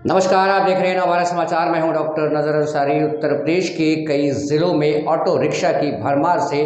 नमस्कार, आप देख रहे हैं नवभारत समाचार। मैं हूं डॉक्टर नजर अंसारी। उत्तर प्रदेश के कई जिलों में ऑटो रिक्शा की भरमार से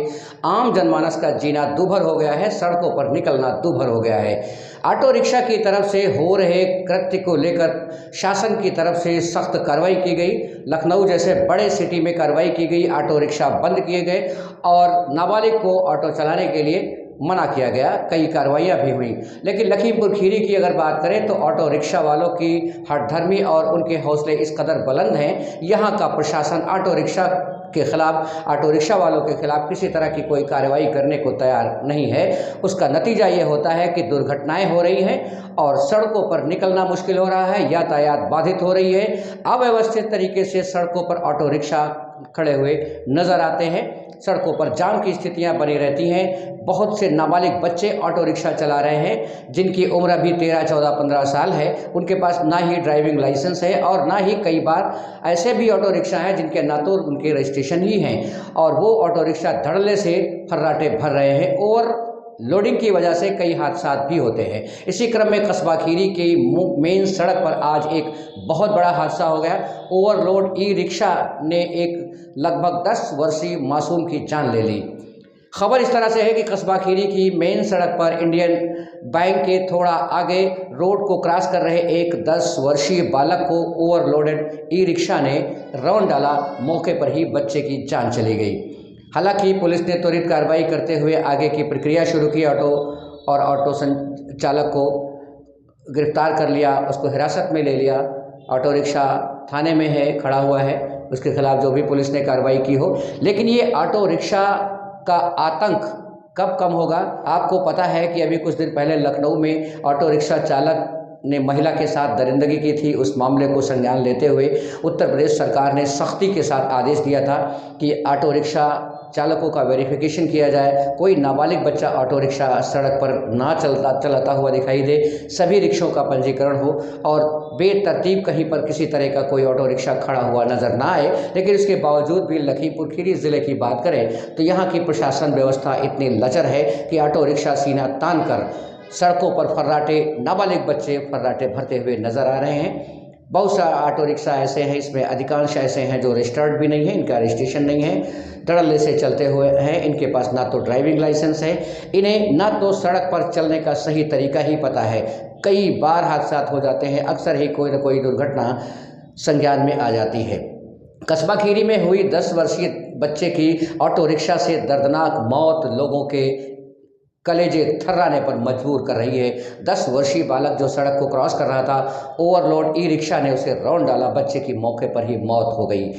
आम जनमानस का जीना दूभर हो गया है, सड़कों पर निकलना दूभर हो गया है। ऑटो रिक्शा की तरफ से हो रहे कृत्य को लेकर शासन की तरफ से सख्त कार्रवाई की गई। लखनऊ जैसे बड़े सिटी में कार्रवाई की गई, ऑटो रिक्शा बंद किए गए और नाबालिग को ऑटो चलाने के लिए मना किया गया। कई कार्रवाइयाँ भी हुई। लेकिन लखीमपुर खीरी की अगर बात करें तो ऑटो रिक्शा वालों की हठधर्मी और उनके हौसले इस कदर बुलंद हैं, यहाँ का प्रशासन ऑटो रिक्शा के खिलाफ, ऑटो रिक्शा वालों के खिलाफ किसी तरह की कोई कार्रवाई करने को तैयार नहीं है। उसका नतीजा ये होता है कि दुर्घटनाएं हो रही हैं और सड़कों पर निकलना मुश्किल हो रहा है, यातायात बाधित हो रही है। अव्यवस्थित तरीके से सड़कों पर ऑटो रिक्शा खड़े हुए नजर आते हैं, सड़कों पर जाम की स्थितियां बनी रहती हैं। बहुत से नाबालिग बच्चे ऑटो रिक्शा चला रहे हैं जिनकी उम्र अभी 13, 14, 15 साल है। उनके पास ना ही ड्राइविंग लाइसेंस है और ना ही कई बार ऐसे भी ऑटो रिक्शा हैं जिनके ना तो उनके रजिस्ट्रेशन ही हैं और वो ऑटो रिक्शा धड़ल्ले से फर्राटे भर रहे हैं और लोडिंग की वजह से कई हादसा भी होते हैं। इसी क्रम में कस्बा खीरी की मेन सड़क पर आज एक बहुत बड़ा हादसा हो गया। ओवरलोड ई रिक्शा ने एक लगभग 10 वर्षीय मासूम की जान ले ली। खबर इस तरह से है कि कस्बा खीरी की मेन सड़क पर इंडियन बैंक के थोड़ा आगे रोड को क्रॉस कर रहे एक 10 वर्षीय बालक को ओवरलोडेड ई रिक्शा ने रौंद डाला। मौके पर ही बच्चे की जान चली गई। हालांकि पुलिस ने त्वरित कार्रवाई करते हुए आगे की प्रक्रिया शुरू की। ऑटो चालक को गिरफ्तार कर लिया, उसको हिरासत में ले लिया। ऑटो रिक्शा थाने में है, खड़ा हुआ है, उसके खिलाफ जो भी पुलिस ने कार्रवाई की हो। लेकिन ये ऑटो रिक्शा का आतंक कब कम होगा? आपको पता है कि अभी कुछ दिन पहले लखनऊ में ऑटो रिक्शा चालक ने महिला के साथ दरिंदगी की थी। उस मामले को संज्ञान लेते हुए उत्तर प्रदेश सरकार ने सख्ती के साथ आदेश दिया था कि ऑटो रिक्शा चालकों का वेरिफिकेशन किया जाए। कोई नाबालिग बच्चा ऑटो रिक्शा सड़क पर ना चलाता हुआ दिखाई दे, सभी रिक्शों का पंजीकरण हो और बेतरतीब कहीं पर किसी तरह का कोई ऑटो रिक्शा खड़ा हुआ नजर ना आए। लेकिन इसके बावजूद भी लखीमपुर खीरी ज़िले की बात करें तो यहाँ की प्रशासन व्यवस्था इतनी लचर है कि ऑटो रिक्शा सीना तान कर सड़कों पर फर्राटे, नाबालिग बच्चे फर्राटे भरते हुए नजर आ रहे हैं। बहुत सारे ऑटो रिक्शा ऐसे हैं, इसमें अधिकांश ऐसे हैं जो रजिस्टर्ड भी नहीं है, इनका रजिस्ट्रेशन नहीं है, धड़ल्ले से चलते हुए हैं। इनके पास ना तो ड्राइविंग लाइसेंस है, इन्हें ना तो सड़क पर चलने का सही तरीका ही पता है। कई बार हादसा हो जाते हैं, अक्सर ही कोई न कोई दुर्घटना संज्ञान में आ जाती है। कस्बा खीरी में हुई 10 वर्षीय बच्चे की ऑटो रिक्शा से दर्दनाक मौत लोगों के कलेजे थर्राने पर मजबूर कर रही है। 10 वर्षीय बालक जो सड़क को क्रॉस कर रहा था, ओवरलोड ई रिक्शा ने उसे रौंद डाला। बच्चे की मौके पर ही मौत हो गई।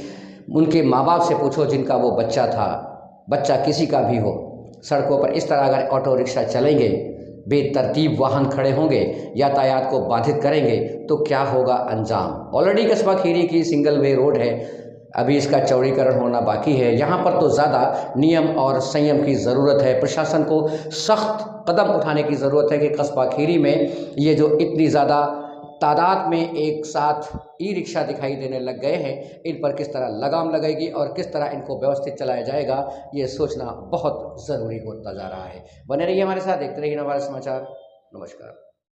उनके माँ बाप से पूछो जिनका वो बच्चा था, बच्चा किसी का भी हो, सड़कों पर इस तरह अगर ऑटो रिक्शा चलेंगे, बेतरतीब वाहन खड़े होंगे, यातायात को बाधित करेंगे तो क्या होगा अंजाम। ऑलरेडी कस्बा खीरी की सिंगल वे रोड है, अभी इसका चौड़ीकरण होना बाकी है। यहाँ पर तो ज़्यादा नियम और संयम की ज़रूरत है। प्रशासन को सख्त कदम उठाने की ज़रूरत है कि कस्बा खीरी में ये जो इतनी ज़्यादा तादाद में एक साथ ई रिक्शा दिखाई देने लग गए हैं, इन पर किस तरह लगाम लगेगी और किस तरह इनको व्यवस्थित चलाया जाएगा, ये सोचना बहुत ज़रूरी होता जा रहा है। बने रहिए हमारे साथ, देखते रहिए नवभारत समाचार। नमस्कार।